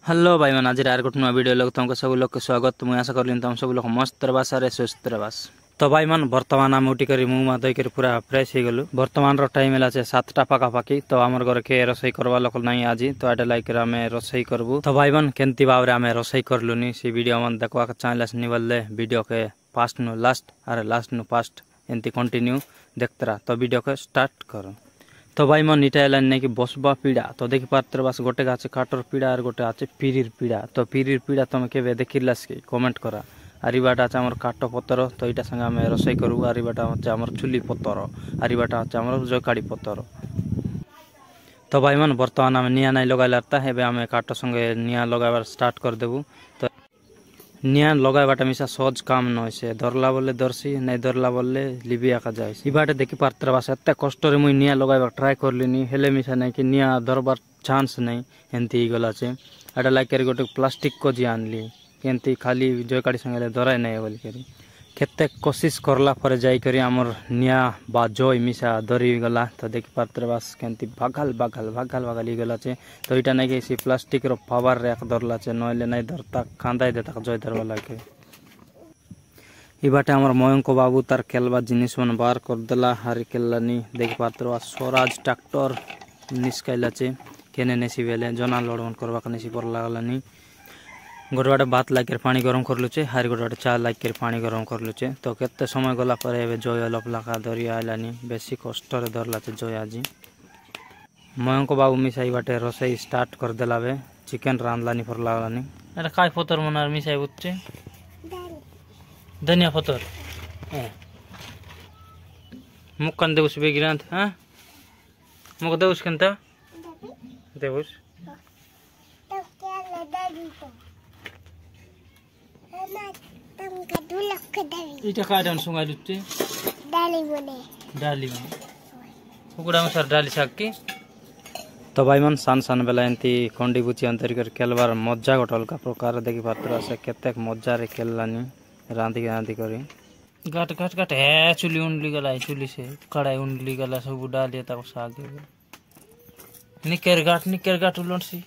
Hello भाई मन आज गोटे नुआ वीडियो लोग तुमको सब लोग स्वागत। मुझे आशा करी तुम सब लोग मस्त रबास अरे सुस्थ रबास। तो भाई मन बर्तमान आम उठिक मुँह धोकर पूरा फ्रेश हो गलु। बर्तमान टाइम है 7टा पाखापाखि। तो आमर घर के रोसई करवा लोक नहीं आज तो एटा लाइक आम रोसई करबू। तो भाई मन केमती भाव में आम रोसई करलुनी से वीडियो मन देखा चाहले निबल्ले वीडियो के फास्ट नु लास्ट अरे लास्ट नु फास्ट एमती कंटिन्यू देखतरा। तो वीडियो के स्टार्ट करो। तो भाई मन इटा है कि बसबा पीड़ा। तो देखी पात्र बस गोटे आछे काटर पीड़ा और गोटे आछे पिरीर पीड़ा। तो पिरीर पीड़ा तुम के देखिलास कि कमेंट करा। आरिबाटा आछे आमर काट पतर। तो यहाँ संगे आम रोसई करूँ। आरिबाटा हे आमर चुली पतर। आरिबाटा हे आमर जयकाड़ी पतर। तो भाई मन बर्तमान आम निया नहीं लगाइलारता एवं आम काट संगे निया लगाइबार स्टार्ट करदेबू। तो निया लगाइबाटा मिसा सहज काम नई धरला बोले धरसी नहीं धरला बोले लिबी आका जाए। इबाटे देखी पात्र बास एत कष्ट मुई निया लगाइबा ट्राए करलिनी हेले मिसा नहीं कि निया धरबार चान्स नहीं एमती गला से एटा लाइक गोटे प्लास्टिक को जी आनली केमती खाली जयकाड़ी संगे धराए नहीं बोलिक केते कोशिश करला पर जाइकरी आमर निया बा जय मिसा धरी गला। तो देखी पात्र बास केमती भागाल भागाल भागाल भागाल गला चे। तो यहाँ नहीं कि प्लास्टिक रो पावर रे धरला चे नहले नहीं धरता खांदाई देता जय धरवा लागे। इबाटे आमर मयंक बाबू तार खेलबा जिनिस मन बार कर देला हारी खेललानी। देखी पात्र बास स्वराज ट्रैक्टर निस्काइला चे केने नेसी बेले जना लड़वन करवा नेसी पर लागलानी। गोटे बाटे भात लाइक पानी गरम कर लुचे हारी गोटे बाटे चा लाइक पानी गरम कर लुचे। तो केते समय गला पर एबे जय लपलाका धरी आइलानी बेसी कष्ट रे धरला चे जय आज। मयंक बाबू मिसाई बाटे रोसई स्टार्ट कर देला बे चिकन रांधलानी पर लागलानी। अरे काय पतर मनार मिसाई उच्चे धनिया पतर मुक्कन देउस बेगिरांत हां मुक देउस केनता देउस इटा काय डान सुंगाई लुच्चे डाली कुकुड़ा में सर डाली शाक की। तो भाई मन सान सान बेला एमती खंडी बुची अंतरी कर खेलबार मजा गोटे अलग प्रकार देखी पात्र से केते मजा रे खेललानी रांधी रांधी करी गाट गाट गाट है चुली उंडली गला चुली से कड़ाई उंडली गला सब डालिए ताको साग निकर गाट उलसी।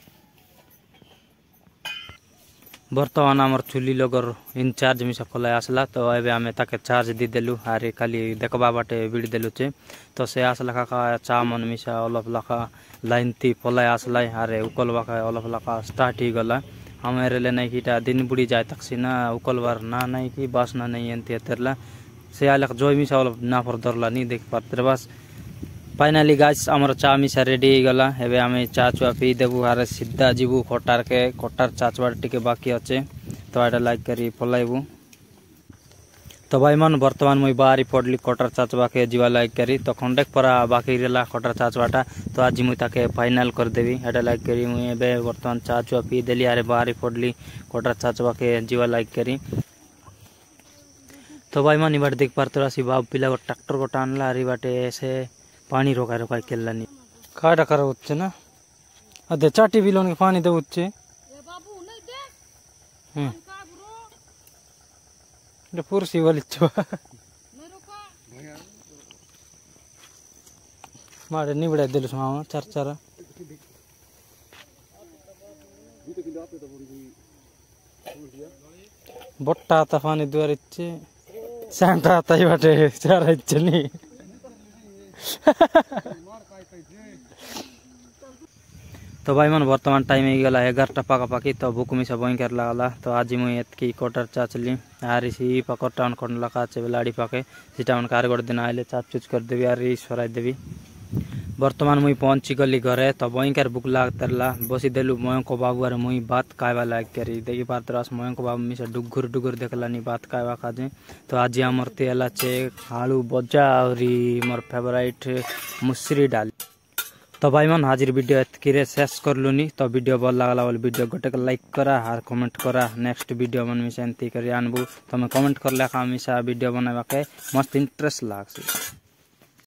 बर्तमान आमर चुली लगर इनचार्ज मिसा फल आसला। तो एबे आमे ताके चार्ज दी देलु हारे खाली देखबा बाटे बिड़ देलु चे। तो से आसला का चा मन मिसा अलफ लाखा लाइन ती फल आसला हारे उकल बाका अलफ लाखा स्टार्ट ही गला। हमें ले नहीं कि दिन बुड़ी जाए तक सीना उकल बार ना नहीं कि बासना नहीं एंती तेरला से आलक जोई मिसा अलफ ना पर धरला नहीं देख पात्र बस फाइनाली गाइस आमर चा मिसा रेडी गला। एबे आमे चा चुआ पी देबू हारे सीधा जीवू कटार के कटार चा चुआ टिके बाकी अच्छे। तो एटा लाइक करी पलाइबू। तो भाई मन बर्तमान मुई बाहरी पड़ली कटार चाचवा के जीवा लाइक करी। तो खंडेक परा बाकी रहा कटार चाचवाटा तो आज मुई ताके फाइनल कर देवी एटा लाइक करी मुई एबे बर्तमान चा चुआ पी देली अरे बाहरी पड़ली कटार चाचवा के जीवा लाइक करी। तो भाई मन इबाटे देख पारतरा सी बाबू पिला को ट्रैक्टर को टानला अरे बाटे ऐसे पानी रोका रोका खेललानी काटा करा उच्चे ना अदे चाटी बिलोन के पानी दे उच्चे पुरसी वाली मारे निबड़ा दिल मामा चार चार बट्टा आता पानी दुआर इच्छे सैंटा आता ही बाटे चार इच्छे नहीं। तो भाई मन बर्तमान टाइम ही गला 11टा पाखापाखि। तो भूक मिसा भयंकर लागला। तो आज मुई एतकी कटार चाचली आर सी पकटा खंड लखा बेलाड़ी पाके सीटा मन कार दिन आइले चाप चूच कर देवी आर सराई देवी। बर्तमान मुई पहुंची गली घरे। तो भयंकर भूक लागतरला बसी देलु मयंक बाबू आर मुई भात खाइबा लाग करी देखी पात्रस मयंक बाबू मिसा डुगुर डुगुर देखलानी भात खाइबा खाजे। तो आज आमर तेला चे आलू बजा और मोर फेवरेट मुसरी डाल। तो भाई मन हाजिर वीडियो एतकी शेष करलुनी। तो वीडियो भल लागला बोले वीडियो गोटे लाइक करा और कमेंट करा नेक्स्ट वीडियो मन मिसा एंती करी आनबू। तो मैं कमेंट करले मिसा वीडियो बनावा के मस्त इंटरेस्ट लागसी।